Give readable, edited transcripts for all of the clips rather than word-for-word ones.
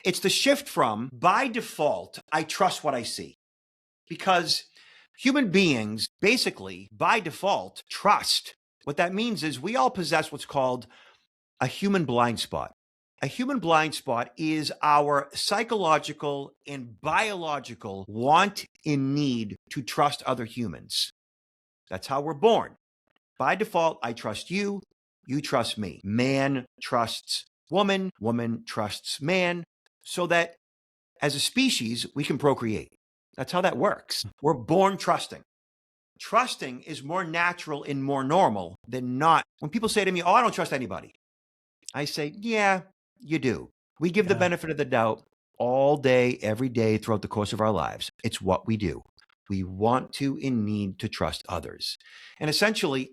It's the shift from, by default, I trust what I see. Because human beings, basically, by default, trust. What that means is we all possess what's called a human blind spot. A human blind spot is our psychological and biological want and need to trust other humans. That's how we're born. By default, I trust you, you trust me. Man trusts woman, woman trusts man, so that as a species, we can procreate. That's how that works. We're born trusting. Trusting is more natural and more normal than not. When people say to me, oh, I don't trust anybody, I say, yeah, you do. We give the benefit of the doubt all day, every day, throughout the course of our lives. It's what we do. We want to and need to trust others. And essentially,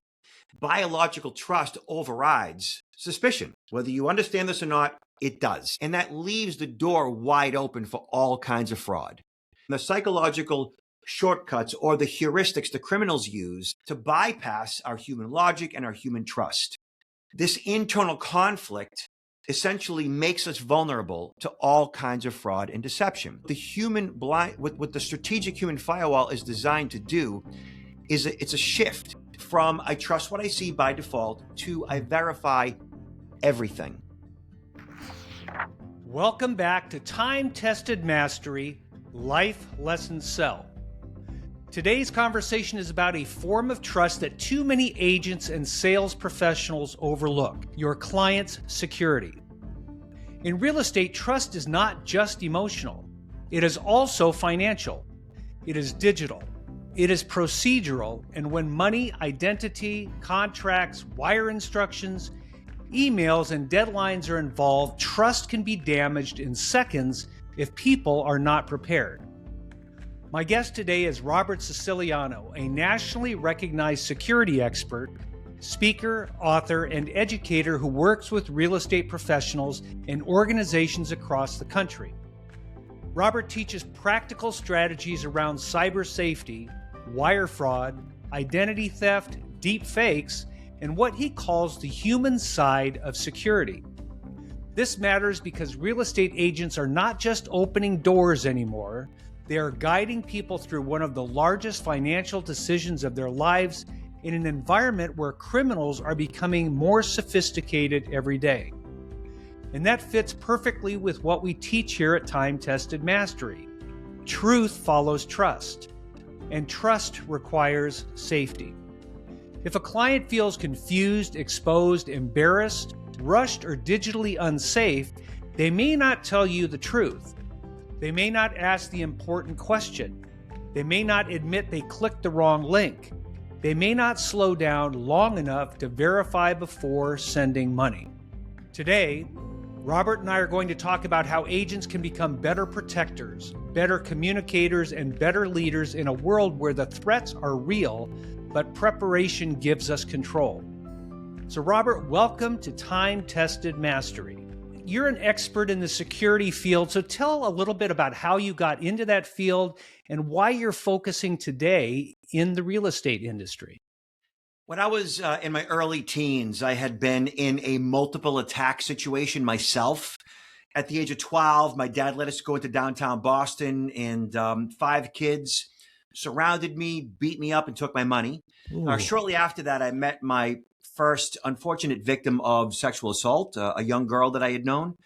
biological trust overrides suspicion. Whether you understand this or not, it does. And that leaves the door wide open for all kinds of fraud. The psychological shortcuts or the heuristics the criminals use to bypass our human logic and our human trust. This internal conflict essentially makes us vulnerable to all kinds of fraud and deception. What the strategic human firewall is designed to do is it's a shift from I trust what I see by default to I verify everything. Welcome back to Time-Tested Mastery, Life Lesson Sell. Today's conversation is about a form of trust that too many agents and sales professionals overlook: your client's security. In real estate, trust is not just emotional. It is also financial. It is digital. It is procedural. And when money, identity, contracts, wire instructions, emails, and deadlines are involved, trust can be damaged in seconds if people are not prepared. My guest today is Robert Siciliano, a nationally recognized security expert, speaker, author, and educator who works with real estate professionals and organizations across the country. Robert teaches practical strategies around cyber safety, wire fraud, identity theft, deepfakes, and what he calls the human side of security. This matters because real estate agents are not just opening doors anymore. They are guiding people through one of the largest financial decisions of their lives in an environment where criminals are becoming more sophisticated every day. And that fits perfectly with what we teach here at Time-Tested Mastery. Truth follows trust, and trust requires safety. If a client feels confused, exposed, embarrassed, rushed, or digitally unsafe, they may not tell you the truth. They may not ask the important question. They may not admit they clicked the wrong link. They may not slow down long enough to verify before sending money. Today, Robert and I are going to talk about how agents can become better protectors, better communicators, and better leaders in a world where the threats are real, but preparation gives us control. So Robert, welcome to Time-Tested Mastery. You're an expert in the security field, so tell a little bit about how you got into that field and why you're focusing today in the real estate industry. When I was in my early teens, I had been in a multiple attack situation myself. At the age of 12, my dad let us go into downtown Boston, and 5 kids surrounded me, beat me up, and took my money. Shortly after that, I met my first unfortunate victim of sexual assault, a young girl that I had known.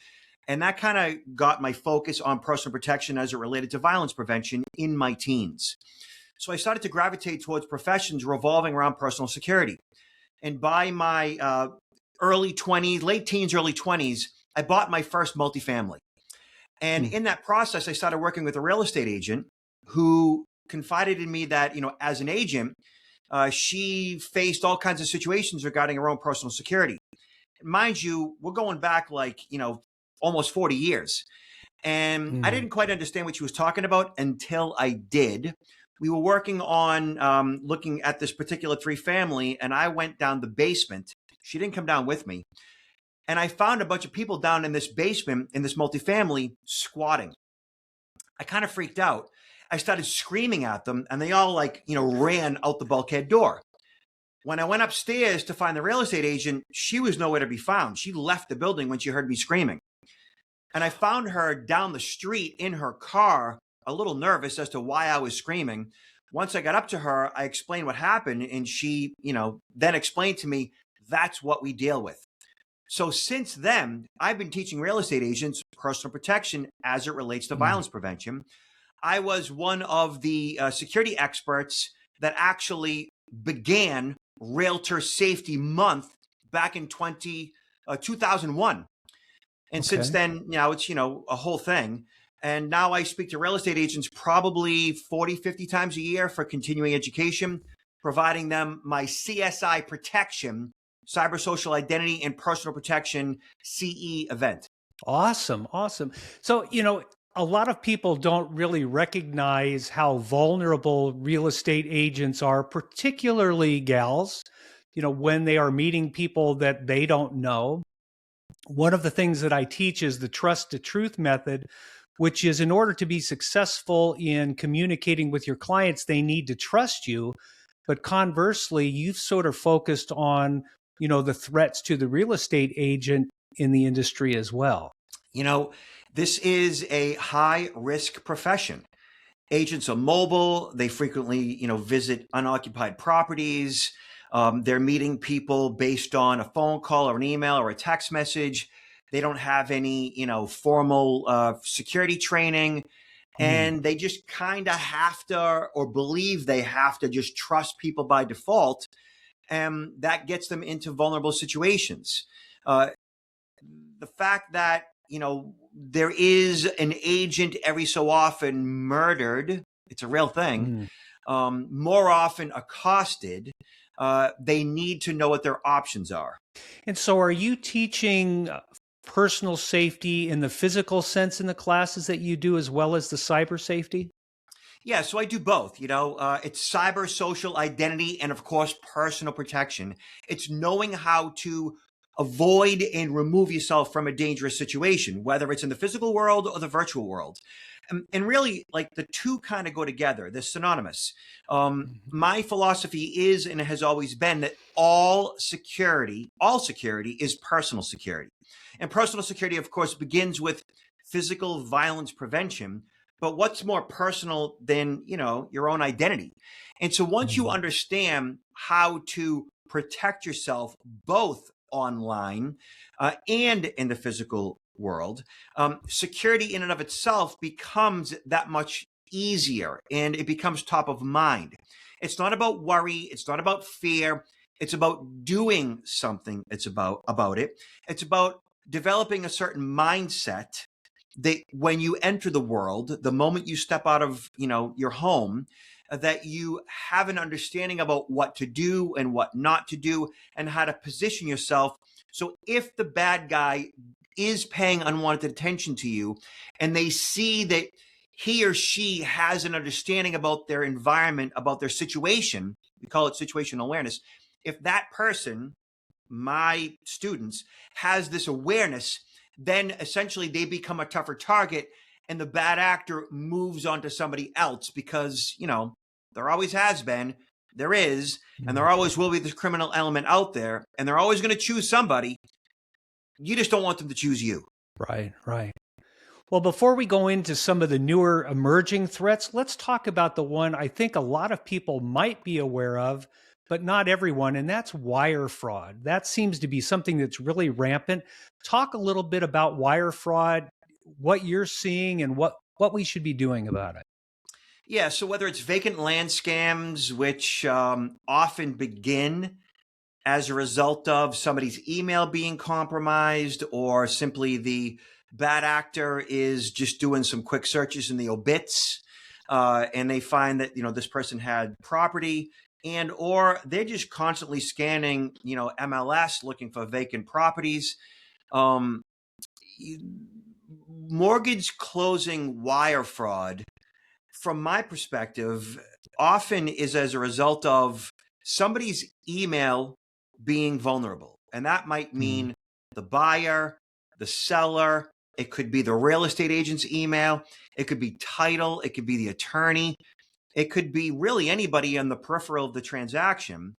And that kind of got my focus on personal protection as it related to violence prevention in my teens. So I started to gravitate towards professions revolving around personal security. And by my early 20s, late teens, early 20s, I bought my first multifamily. And in that process, I started working with a real estate agent who confided in me that, as an agent, she faced all kinds of situations regarding her own personal security. Mind you, we're going back almost 40 years. And I didn't quite understand what she was talking about until I did. We were working on looking at this particular 3-family, and I went down the basement. She didn't come down with me. And I found a bunch of people down in this basement in this multifamily squatting. I kind of freaked out. I started screaming at them, and they all ran out the bulkhead door. When I went upstairs to find the real estate agent, she was nowhere to be found. She left the building when she heard me screaming. And I found her down the street in her car, a little nervous as to why I was screaming. Once I got up to her, I explained what happened, and she, then explained to me that's what we deal with. So since then, I've been teaching real estate agents personal protection as it relates to violence prevention. I was one of the security experts that actually began Realtor Safety Month back in 2001. And since then, it's, a whole thing. And now I speak to real estate agents probably 40, 50 times a year for continuing education, providing them my CSI protection, cyber social identity and personal protection CE event. Awesome. Awesome. So, a lot of people don't really recognize how vulnerable real estate agents are, particularly gals, when they are meeting people that they don't know. One of the things that I teach is the trust to truth method, which is in order to be successful in communicating with your clients, they need to trust you. But conversely, you've sort of focused on, the threats to the real estate agent in the industry as well. This is a high risk profession. Agents are mobile. They frequently, visit unoccupied properties. They're meeting people based on a phone call or an email or a text message. They don't have any, formal security training. And they just kind of have to, or believe they have to, just trust people by default. And that gets them into vulnerable situations. The fact that, there is an agent every so often murdered, it's a real thing, more often accosted, they need to know what their options are. And so are you teaching personal safety in the physical sense in the classes that you do, as well as the cyber safety? Yeah, so I do both. It's cyber social identity and, of course, personal protection. It's knowing how to avoid and remove yourself from a dangerous situation, whether it's in the physical world or the virtual world. And really, like, the two kind of go together. They're synonymous. My philosophy is and has always been that all security is personal security. And personal security, of course, begins with physical violence prevention. But what's more personal than, your own identity? And so once you understand how to protect yourself both online and in the physical world, security in and of itself becomes that much easier, and it becomes top of mind. It's not about worry. It's not about fear. It's about doing something. It's about it. It's about developing a certain mindset that when you enter the world, the moment you step out of, your home, that you have an understanding about what to do and what not to do and how to position yourself. So if the bad guy is paying unwanted attention to you and they see that he or she has an understanding about their environment, about their situation, we call it situational awareness. If that person, my students, has this awareness, then essentially they become a tougher target and the bad actor moves on to somebody else because, there always has been, there is, and there always will be this criminal element out there, and they're always going to choose somebody. You just don't want them to choose you. Right, right. Well, before we go into some of the newer emerging threats, let's talk about the one I think a lot of people might be aware of, but not everyone, and that's wire fraud. That seems to be something that's really rampant. Talk a little bit about wire fraud, what you're seeing, and what we should be doing about it. Yeah, so whether it's vacant land scams, which often begin as a result of somebody's email being compromised, or simply the bad actor is just doing some quick searches in the obits, and they find that, this person had property, and or they're just constantly scanning, MLS looking for vacant properties. Mortgage closing wire fraud, from my perspective, often is as a result of somebody's email being vulnerable. And that might mean the buyer, the seller, it could be the real estate agent's email, it could be title, it could be the attorney, it could be really anybody on the peripheral of the transaction.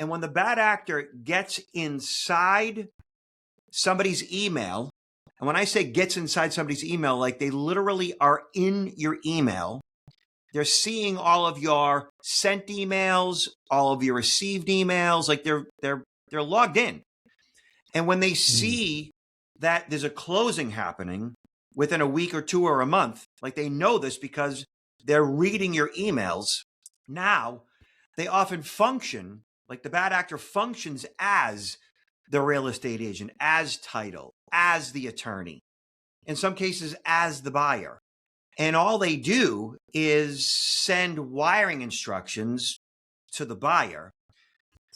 And when the bad actor gets inside somebody's email, And when I say gets inside somebody's email, like they literally are in your email. They're seeing all of your sent emails, all of your received emails, like they're logged in. And when they see that there's a closing happening within a week or two or a month, like they know this because they're reading your emails. Now, they often function, like the bad actor functions as the real estate agent, as title, as the attorney, in some cases as the buyer. And all they do is send wiring instructions to the buyer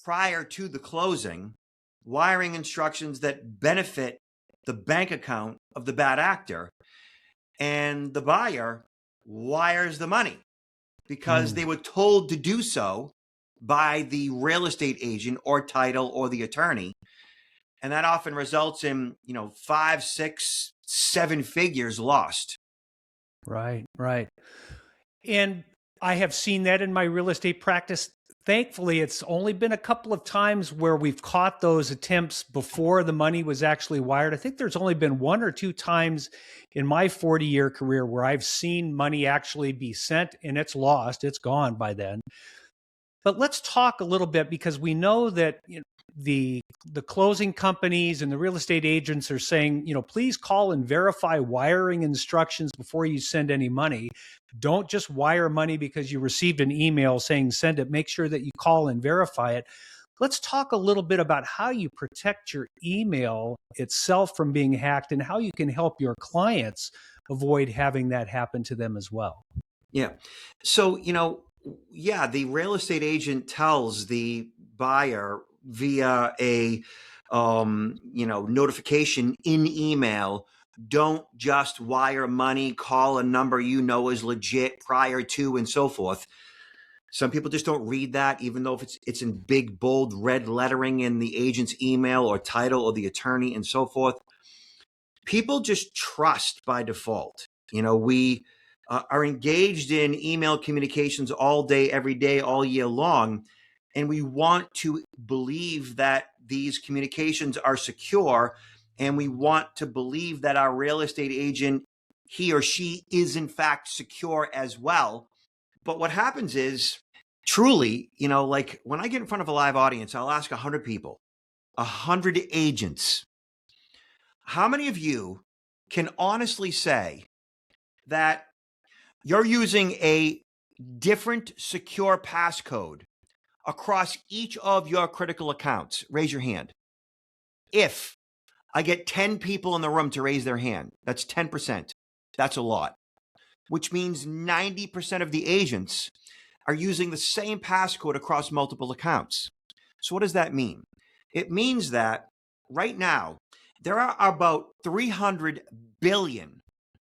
prior to the closing, wiring instructions that benefit the bank account of the bad actor. And the buyer wires the money because they were told to do so by the real estate agent or title or the attorney. And that often results in, 5, 6, 7 figures lost. Right, right. And I have seen that in my real estate practice. Thankfully, it's only been a couple of times where we've caught those attempts before the money was actually wired. I think there's only been 1 or 2 times in my 40-year career where I've seen money actually be sent and it's lost. It's gone by then. But let's talk a little bit, because we know that the closing companies and the real estate agents are saying, please call and verify wiring instructions before you send any money. Don't just wire money because you received an email saying send it. Make sure that you call and verify it. Let's talk a little bit about how you protect your email itself from being hacked and how you can help your clients avoid having that happen to them as well. Yeah. So, the real estate agent tells the buyer via a, notification in email, don't just wire money, call a number is legit prior to, and so forth. Some people just don't read that, even though if it's in big, bold, red lettering in the agent's email or title or the attorney and so forth. People just trust by default. We are engaged in email communications all day, every day, all year long. And we want to believe that these communications are secure. And we want to believe that our real estate agent, he or she, is in fact secure as well. But what happens is, truly, like when I get in front of a live audience, I'll ask 100 people, 100 agents. How many of you can honestly say that you're using a different secure passcode across each of your critical accounts? Raise your hand. If I get 10 people in the room to raise their hand, that's 10%. That's a lot, which means 90% of the agents are using the same passcode across multiple accounts. So what does that mean? It means that right now, there are about 300 billion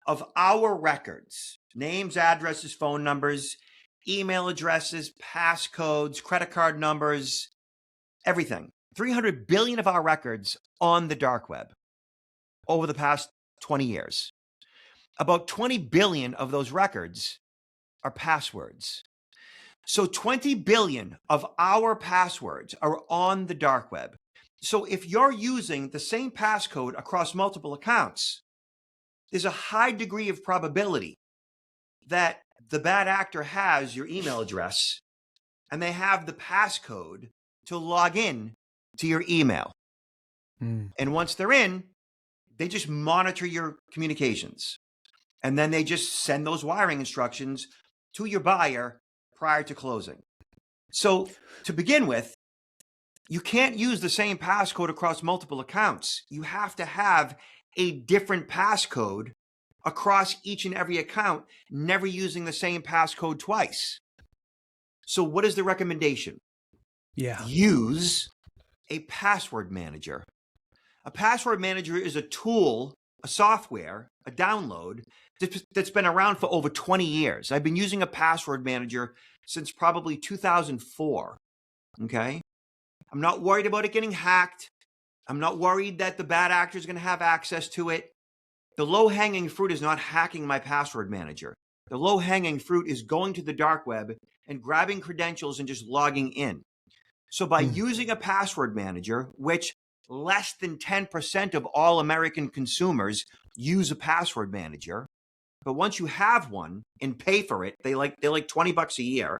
of our records, names, addresses, phone numbers, email addresses, passcodes, credit card numbers, everything. 300 billion of our records on the dark web over the past 20 years. About 20 billion of those records are passwords. So 20 billion of our passwords are on the dark web. So if you're using the same passcode across multiple accounts, there's a high degree of probability that the bad actor has your email address and they have the passcode to log in to your email. And once they're in, they just monitor your communications. And then they just send those wiring instructions to your buyer prior to closing. So to begin with, you can't use the same passcode across multiple accounts. You have to have a different passcode across each and every account, never using the same passcode twice. So what is the recommendation? Use a password manager. A password manager is a tool, a software, a download that's been around for over 20 years. I've been using a password manager since probably 2004. Okay? I'm not worried about it getting hacked. I'm not worried that the bad actor is going to have access to it. The low-hanging fruit is not hacking my password manager. The low-hanging fruit is going to the dark web and grabbing credentials and just logging in. So by using a password manager, which less than 10% of all American consumers use a password manager. But once you have one and pay for it, they're like $20 a year.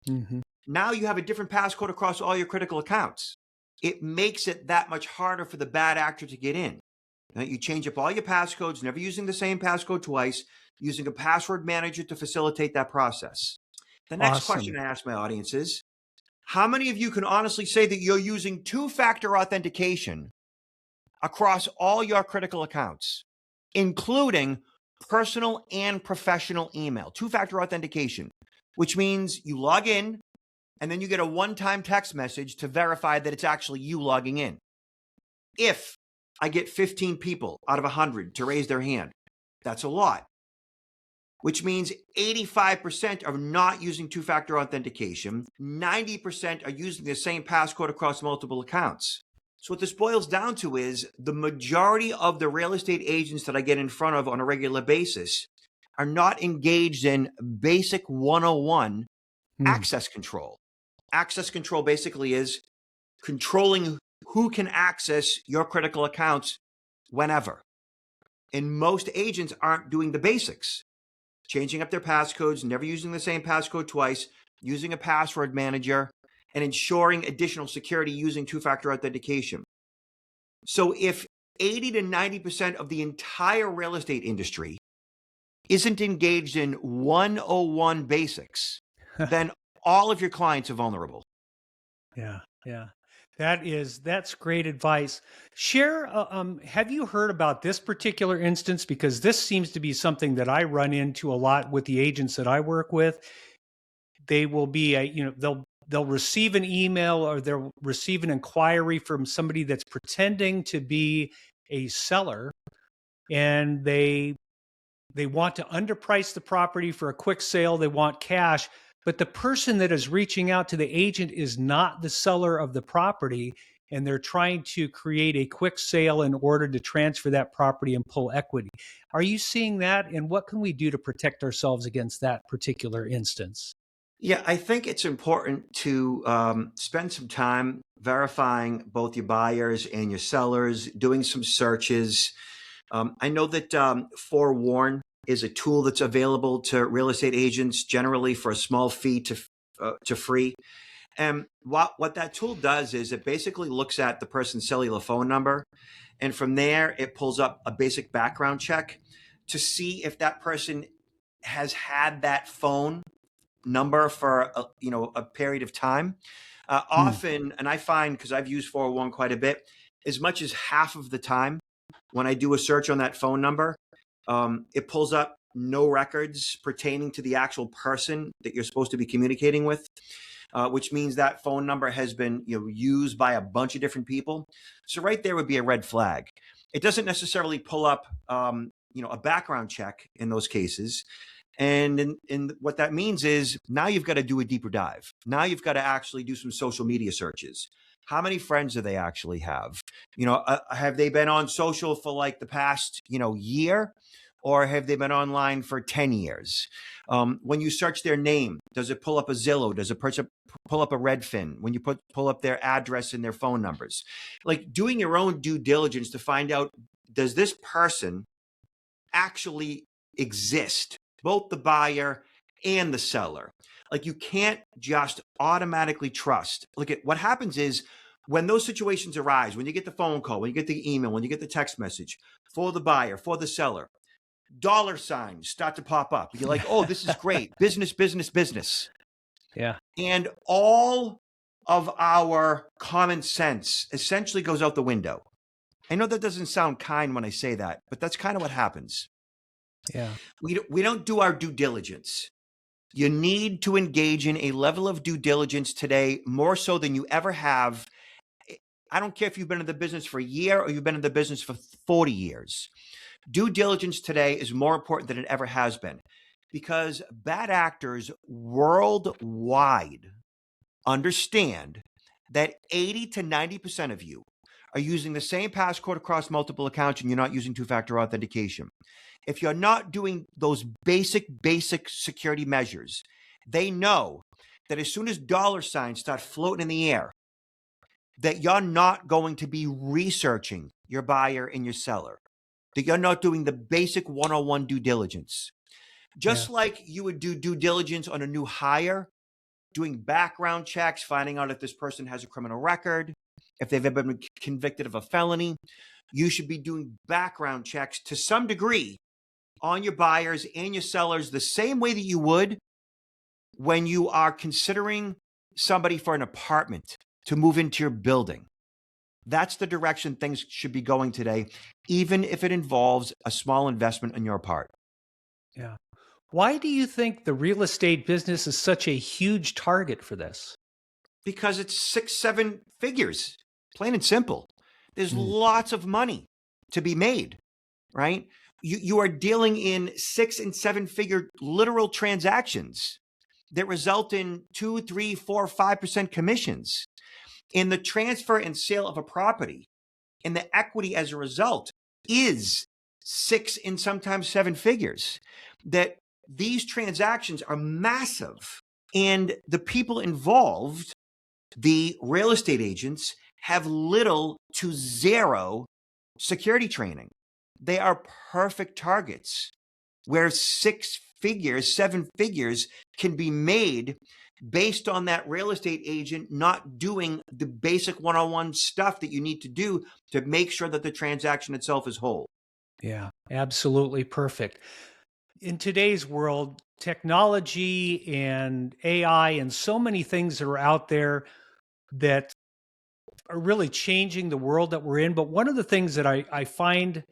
Mm-hmm. Now you have a different passcode across all your critical accounts. It makes it that much harder for the bad actor to get in. You change up all your passcodes, never using the same passcode twice, using a password manager to facilitate that process. The next question I ask my audience is, how many of you can honestly say that you're using two-factor authentication across all your critical accounts, including personal and professional email? Two-factor authentication, which means you log in and then you get a one-time text message to verify that it's actually you logging in. If I get 15 people out of 100 to raise their hand, that's a lot, which means 85% are not using two-factor authentication. 90% are using the same passcode across multiple accounts. So what this boils down to is the majority of the real estate agents that I get in front of on a regular basis are not engaged in basic 101 access control. Access control basically is controlling who can access your critical accounts whenever. And most agents aren't doing the basics. Changing up their passcodes, never using the same passcode twice, using a password manager, and ensuring additional security using two-factor authentication. So if 80 to 90% of the entire real estate industry isn't engaged in 101 basics, then all of your clients are vulnerable. Yeah. That's great advice. Share, have you heard about this particular instance? Because this seems to be something that I run into a lot with the agents that I work with. They will be, they'll receive an email or they'll receive an inquiry from somebody that's pretending to be a seller, and they want to underprice the property for a quick sale. They want cash. But the person that is reaching out to the agent is not the seller of the property, and they're trying to create a quick sale in order to transfer that property and pull equity. Are you seeing that? And what can we do to protect ourselves against that particular instance? Yeah, I think it's important to spend some time verifying both your buyers and your sellers, doing some searches. I know that Forewarn is a tool that's available to real estate agents generally for a small fee to free. And what that tool does is it basically looks at the person's cellular phone number, and from there it pulls up a basic background check to see if that person has had that phone number for a period of time. Often, and I find, because I've used 401 quite a bit, as much as half of the time when I do a search on that phone number, it pulls up no records pertaining to the actual person that you're supposed to be communicating with, which means that phone number has been used by a bunch of different people. So right there would be a red flag. It doesn't necessarily pull up a background check in those cases. And what that means is now you've got to do a deeper dive. Now you've got to actually do some social media searches. How many friends do they actually have? Have they been on social for like the past, year? Or have they been online for 10 years? When you search their name, does it pull up a Zillow? Does it pull up a Redfin? When you pull up their address and their phone numbers? Like doing your own due diligence to find out, does this person actually exist? Both the buyer and the seller. Like you can't just automatically trust. Look at what happens is when those situations arise, when you get the phone call, when you get the email, when you get the text message for the buyer, for the seller, dollar signs start to pop up. You're like, oh, this is great. Business, business, business. Yeah. And all of our common sense essentially goes out the window. I know that doesn't sound kind when I say that, but that's kind of what happens. Yeah. We don't do our due diligence. You need to engage in a level of due diligence today, more so than you ever have. I don't care if you've been in the business for a year or you've been in the business for 40 years. Due diligence today is more important than it ever has been, because bad actors worldwide understand that 80 to 90% of you are using the same passcode across multiple accounts and you're not using two-factor authentication. If you're not doing those basic security measures, they know that as soon as dollar signs start floating in the air, that you're not going to be researching your buyer and your seller, that you're not doing the basic 101 due diligence. Just like you would do due diligence on a new hire, doing background checks, finding out if this person has a criminal record, if they've ever been convicted of a felony, you should be doing background checks to some degree on your buyers and your sellers the same way that you would when you are considering somebody for an apartment to move into your building. That's the direction things should be going today, even if it involves a small investment on your part. Yeah. Why do you think the real estate business is such a huge target for this? Because it's 6-7 figures, plain and simple. There's lots of money to be made, right? You are dealing in 6 and 7 figure literal transactions that result in 2, 3, 4, 5% commissions. In the transfer and sale of a property, and the equity as a result is 6 and sometimes 7 figures. That these transactions are massive, and the people involved, the real estate agents, have little to zero security training. They are perfect targets where 6 figures, 7 figures can be made based on that real estate agent not doing the basic one-on-one stuff that you need to do to make sure that the transaction itself is whole. Yeah, absolutely perfect. In today's world, technology and AI and so many things that are out there that are really changing the world that we're in. But one of the things that I find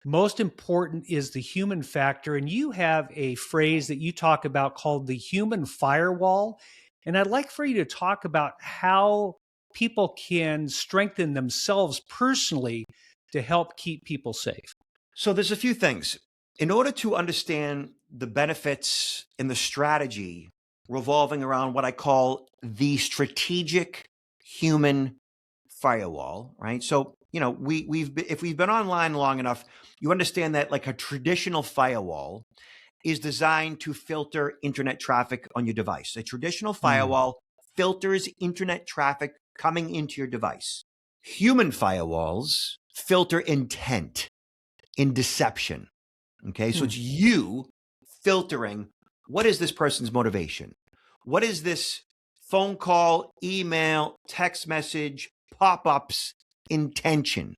most important is the human factor. And you have a phrase that you talk about called the human firewall. And I'd like for you to talk about how people can strengthen themselves personally to help keep people safe. So there's a few things. In order to understand the benefits and the strategy revolving around what I call the strategic human firewall, right? So, if we've been online long enough, you understand that like a traditional firewall is designed to filter internet traffic on your device. A traditional firewall filters internet traffic coming into your device. Human firewalls filter intent in deception. Okay, so it's you filtering what is this person's motivation? What is this phone call, email, text message, pop-ups intention?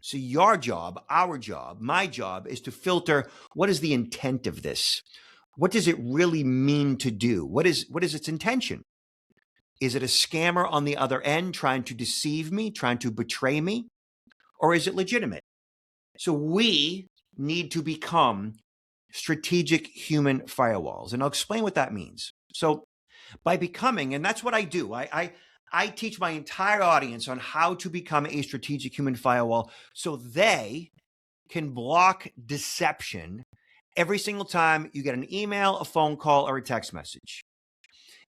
So your job, our job, my job is to filter what is the intent of this? What does it really mean to do? What is its intention? Is it a scammer on the other end trying to deceive me, trying to betray me? Or is it legitimate? So we need to become strategic human firewalls. And I'll explain what that means. So by becoming, and that's what I do, I teach my entire audience on how to become a strategic human firewall so they can block deception every single time you get an email, a phone call, or a text message.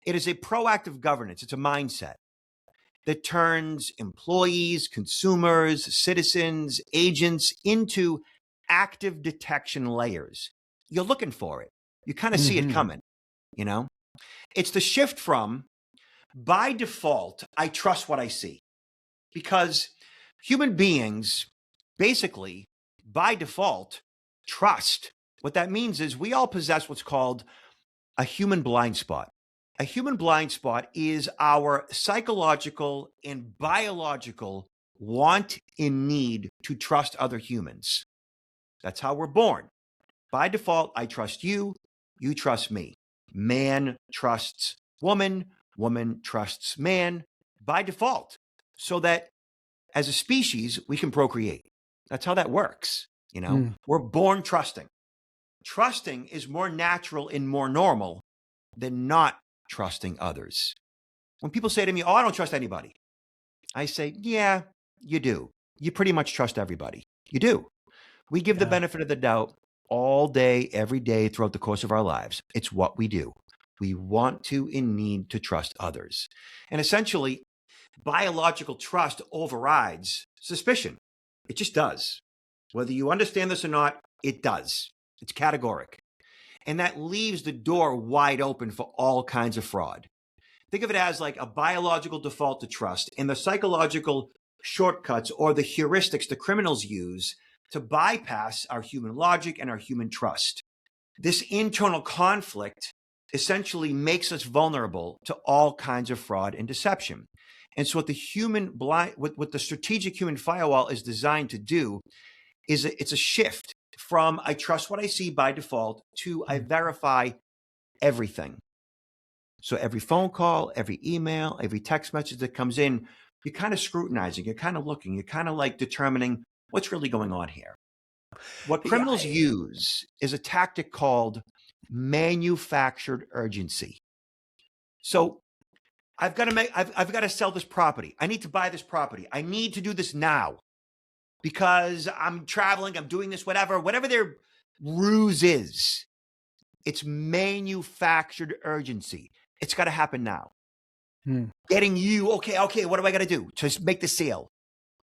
It is a proactive governance. It's a mindset that turns employees, consumers, citizens, agents into active detection layers. You're looking for it. You kind of see it coming, It's the shift from, by default, I trust what I see. Because human beings, basically, by default, trust. What that means is we all possess what's called a human blind spot. A human blind spot is our psychological and biological want and need to trust other humans. That's how we're born. By default, I trust you, you trust me. Man trusts woman, woman trusts man by default, so that as a species, we can procreate. That's how that works. We're born trusting. Trusting is more natural and more normal than not trusting others. When people say to me, "Oh, I don't trust anybody," I say, "Yeah, you do. You pretty much trust everybody. You do." We give the benefit of the doubt all day, every day, throughout the course of our lives. It's what we do. We want to and need to trust others. And essentially, biological trust overrides suspicion. It just does. Whether you understand this or not, it does. It's categoric. And that leaves the door wide open for all kinds of fraud. Think of it as like a biological default to trust and the psychological shortcuts or the heuristics the criminals use to bypass our human logic and our human trust. This internal conflict essentially makes us vulnerable to all kinds of fraud and deception. And so what the strategic human firewall is designed to do is it's a shift from I trust what I see by default to I verify everything. So every phone call, every email, every text message that comes in, you're kind of scrutinizing, you're kind of looking, you're kind of like determining what's really going on here. What criminals use is a tactic called manufactured urgency. So I've got to sell this property. I need to buy this property. I need to do this now because I'm traveling, I'm doing this, whatever their ruse is. It's manufactured urgency. It's got to happen now. Getting you, okay, what do I got to do to make the sale?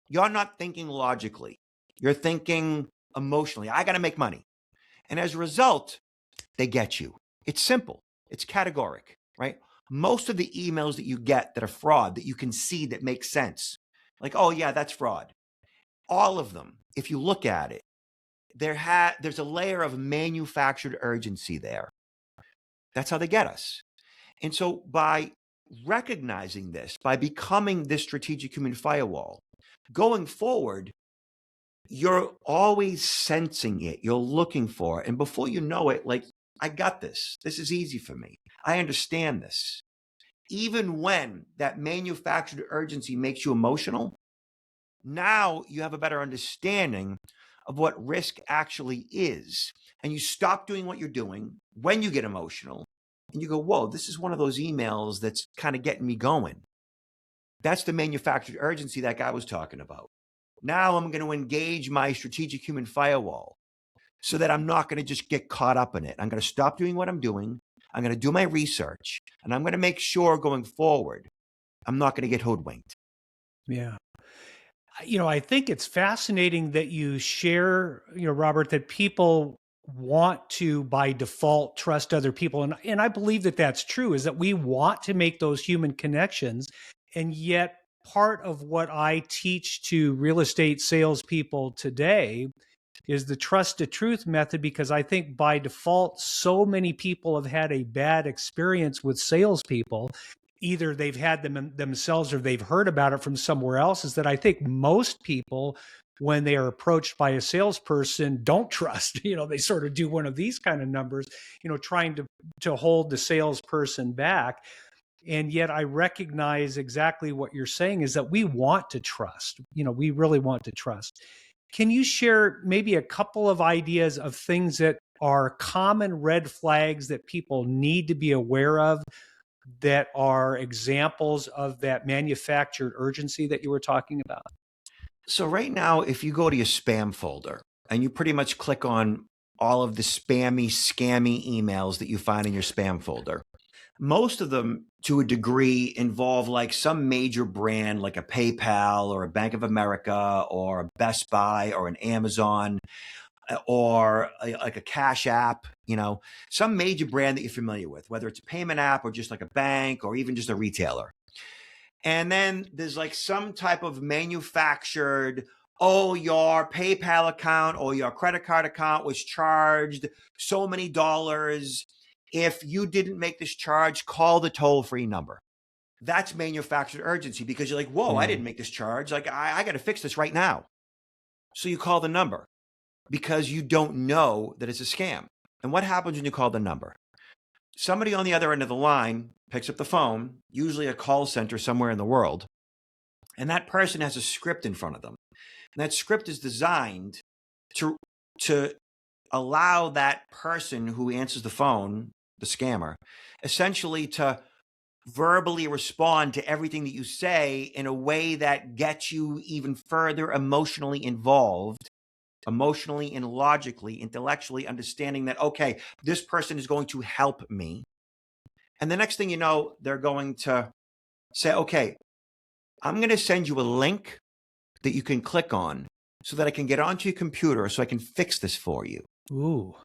You're not thinking logically. You're thinking emotionally. I got to make money. And as a result, they get you. It's simple. It's categoric, right? Most of the emails that you get that are fraud, that you can see that make sense, like, oh yeah, that's fraud. All of them, if you look at it, there's a layer of manufactured urgency there. That's how they get us. And so by recognizing this, by becoming this strategic human firewall, going forward, you're always sensing it. You're looking for it. And before you know it, like, I got this. This is easy for me. I understand this. Even when that manufactured urgency makes you emotional, now you have a better understanding of what risk actually is. And you stop doing what you're doing when you get emotional and you go, whoa, this is one of those emails that's kind of getting me going. That's the manufactured urgency that guy was talking about. Now I'm going to engage my strategic human firewall so that I'm not going to just get caught up in it. I'm going to stop doing what I'm doing. I'm going to do my research and I'm going to make sure going forward, I'm not going to get hoodwinked. Yeah. I think it's fascinating that you share, Robert, that people want to, by default, trust other people. And I believe that that's true, is that we want to make those human connections. And yet part of what I teach to real estate salespeople today is the trust to truth method, because I think by default, so many people have had a bad experience with salespeople. Either they've had them themselves or they've heard about it from somewhere else, is that I think most people, when they are approached by a salesperson, don't trust. They sort of do one of these kind of numbers, trying to hold the salesperson back. And yet I recognize exactly what you're saying, is that we want to trust. We really want to trust. Can you share maybe a couple of ideas of things that are common red flags that people need to be aware of, that are examples of that manufactured urgency that you were talking about? So right now, if you go to your spam folder and you pretty much click on all of the spammy, scammy emails that you find in your spam folder, most of them to a degree involve like some major brand, like a PayPal or a Bank of America or a Best Buy or an Amazon or like a Cash App, some major brand that you're familiar with, whether it's a payment app or just like a bank or even just a retailer. And then there's like some type of manufactured, oh, your PayPal account or your credit card account was charged so many dollars. If you didn't make this charge, call the toll-free number. That's manufactured urgency, because you're like, whoa, I didn't make this charge. Like, I got to fix this right now. So you call the number because you don't know that it's a scam. And what happens when you call the number? Somebody on the other end of the line picks up the phone, usually a call center somewhere in the world, and that person has a script in front of them. And that script is designed to allow that person who answers the phone, the scammer, essentially to verbally respond to everything that you say in a way that gets you even further emotionally involved, emotionally and logically, intellectually understanding that, okay, this person is going to help me. And the next thing you know, they're going to say, okay, I'm going to send you a link that you can click on so that I can get onto your computer so I can fix this for you. Ooh.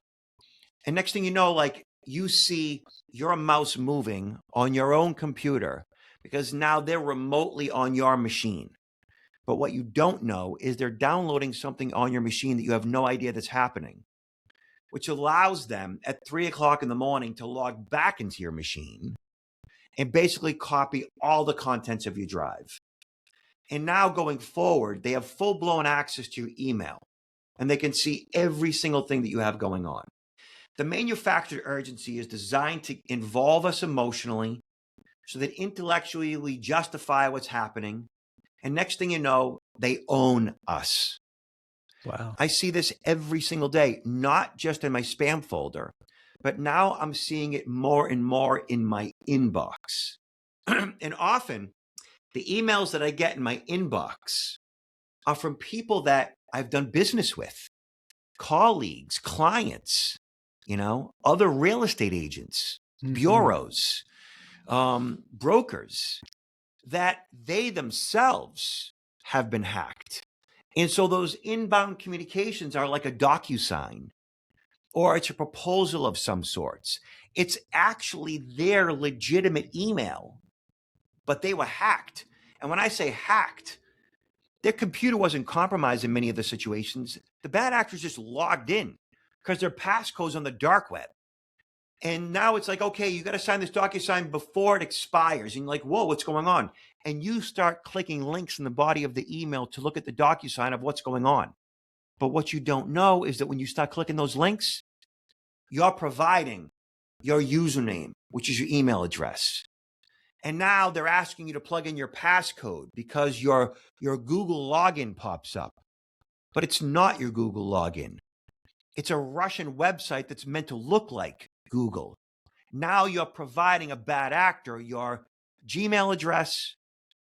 And next thing you know, like you see your mouse moving on your own computer because now they're remotely on your machine. But what you don't know is they're downloading something on your machine that you have no idea that's happening, which allows them at 3 o'clock in the morning to log back into your machine and basically copy all the contents of your drive. And now going forward, they have full-blown access to your email, and they can see every single thing that you have going on. The manufactured urgency is designed to involve us emotionally so that intellectually we justify what's happening. And next thing you know, they own us. Wow. I see this every single day, not just in my spam folder, but now I'm seeing it more and more in my inbox. And often the emails that I get in my inbox are from people that I've done business with, colleagues, clients, other real estate agents, bureaus, brokers, that they themselves have been hacked. And so those inbound communications are like a DocuSign, or it's a proposal of some sorts. It's actually their legitimate email, but they were hacked. And when I say hacked, their computer wasn't compromised in many of the situations. The bad actors just logged in because their passcode's on the dark web. And now it's like, okay, you got to sign this DocuSign before it expires. And you're like, whoa, what's going on? And you start clicking links in the body of the email to look at the DocuSign of what's going on. But what you don't know is that when you start clicking those links, you're providing your username, which is your email address. And now they're asking you to plug in your passcode because your Google login pops up. But it's not your Google login. It's a Russian website that's meant to look like Google. Now you're providing a bad actor your Gmail address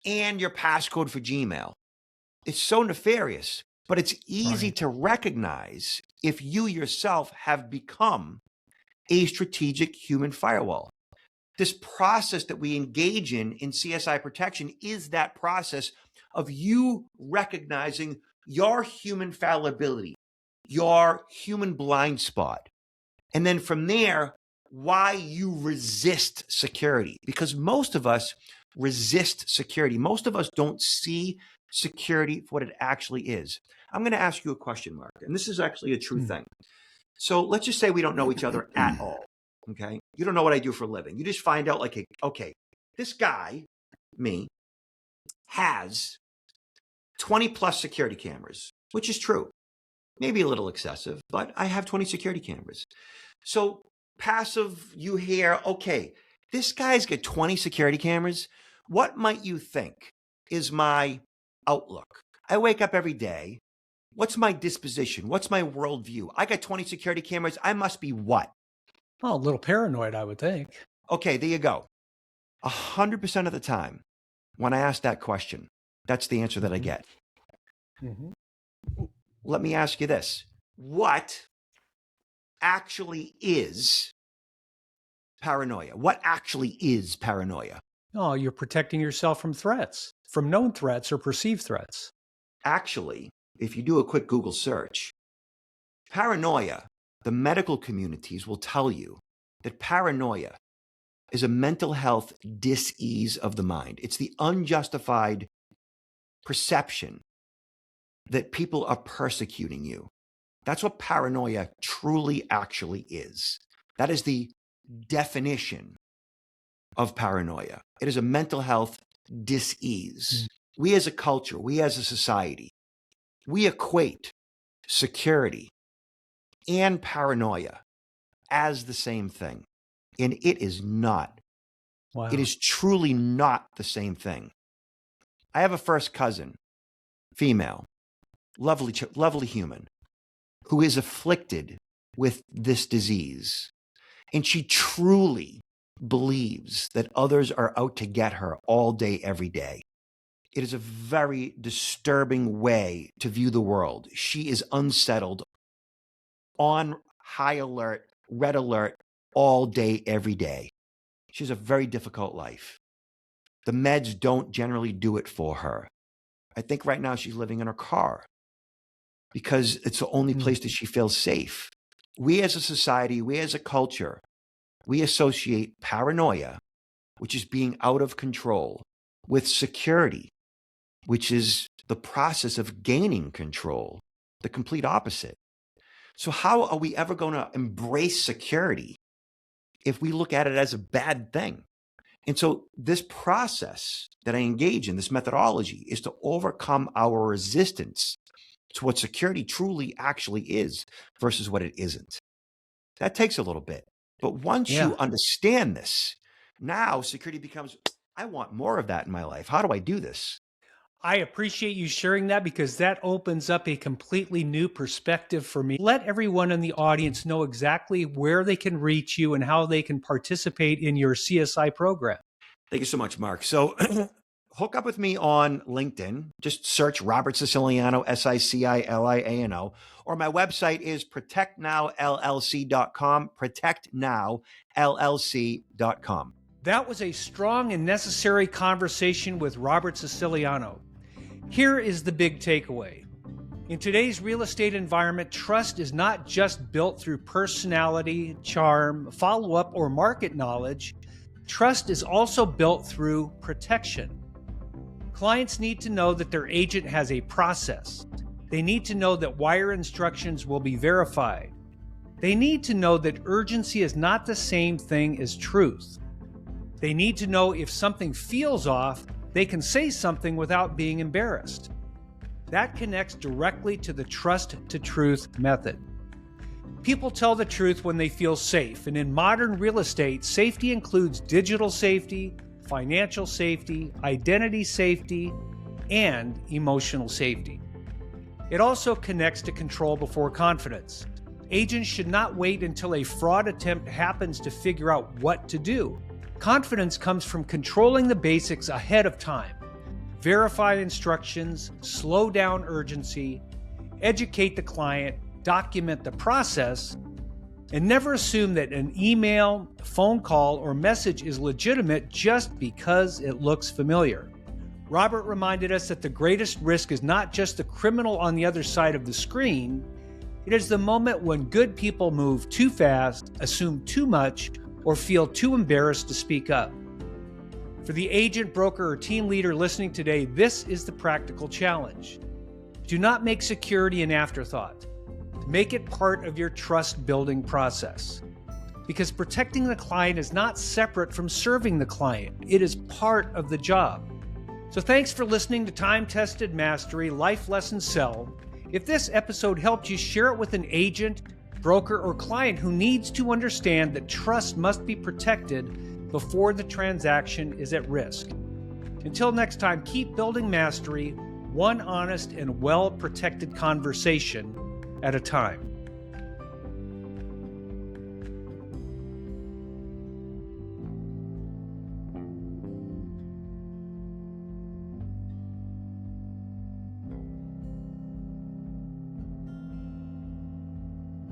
and your passcode for Gmail. It's so nefarious, but it's easy to recognize if you yourself have become a strategic human firewall. This process that we engage in CSI protection is that process of you recognizing your human fallibility, your human blind spot. And then from there, why you resist security. Because most of us resist security. Most of us don't see security for what it actually is. I'm going to ask you a question, Mark, and this is actually a true thing. So let's just say we don't know each other at all. Okay. You don't know what I do for a living. You just find out like, okay, this guy, me, has 20 plus security cameras, which is true. Maybe a little excessive, but I have 20 security cameras. So passive, you hear, okay, this guy's got 20 security cameras. What might you think is my outlook? I wake up every day. What's my disposition? What's my worldview? I got 20 security cameras. I must be what? Oh, a little paranoid, I would think. Okay, there you go. 100% of the time, when I ask that question, that's the answer that I get. Let me ask you this. What actually is paranoia? What actually is paranoia? Oh, you're protecting yourself from threats, from known threats or perceived threats. Actually, if you do a quick Google search, paranoia, the medical communities will tell you that paranoia is a mental health dis-ease of the mind. It's the unjustified perception that people are persecuting you. That's what paranoia truly actually is. That is the definition of paranoia. It is a mental health dis-ease. We as a culture, we as a society, we equate security and paranoia as the same thing. And it is not. Wow. It is truly not the same thing. I have a first cousin, female, lovely human, who is afflicted with this disease. And she truly believes that others are out to get her all day, every day. It is a very disturbing way to view the world. She is unsettled, on high alert, red alert, all day, every day. She has a very difficult life. The meds don't generally do it for her. I think right now she's living in her car because it's the only place that she feels safe. We as a society, we as a culture, we associate paranoia, which is being out of control, with security, which is the process of gaining control, the complete opposite. So how are we ever going to embrace security if we look at it as a bad thing? And so this process that I engage in, this methodology, is to overcome our resistance to what security truly actually is versus what it isn't. That takes a little bit. But once you understand this, now security becomes, I want more of that in my life. How do I do this? I appreciate you sharing that because that opens up a completely new perspective for me. Let everyone in the audience know exactly where they can reach you and how they can participate in your CSI program. Thank you so much, Mark. So hook up with me on LinkedIn. Just search Robert Siciliano, Siciliano, or my website is protectnowllc.com, protectnowllc.com. That was a strong and necessary conversation with Robert Siciliano. Here is the big takeaway. In today's real estate environment, trust is not just built through personality, charm, follow-up, or market knowledge. Trust is also built through protection. Clients need to know that their agent has a process. They need to know that wire instructions will be verified. They need to know that urgency is not the same thing as truth. They need to know if something feels off, they can say something without being embarrassed. That connects directly to the trust to truth method. People tell the truth when they feel safe, and in modern real estate, safety includes digital safety, financial safety, identity safety, and emotional safety. It also connects to control before confidence. Agents should not wait until a fraud attempt happens to figure out what to do. Confidence comes from controlling the basics ahead of time. Verify instructions, slow down urgency, educate the client, document the process, and never assume that an email, phone call, or message is legitimate just because it looks familiar. Robert reminded us that the greatest risk is not just the criminal on the other side of the screen. It is the moment when good people move too fast, assume too much, or feel too embarrassed to speak up. For the agent, broker, or team leader listening today, this is the practical challenge. Do not make security an afterthought. Make it part of your trust-building process. Because protecting the client is not separate from serving the client. It is part of the job. So thanks for listening to Time-Tested Mastery Life Lesson Sell. If this episode helped you, share it with an agent, broker, or client who needs to understand that trust must be protected before the transaction is at risk. Until next time, keep building mastery, one honest and well-protected conversation at a time.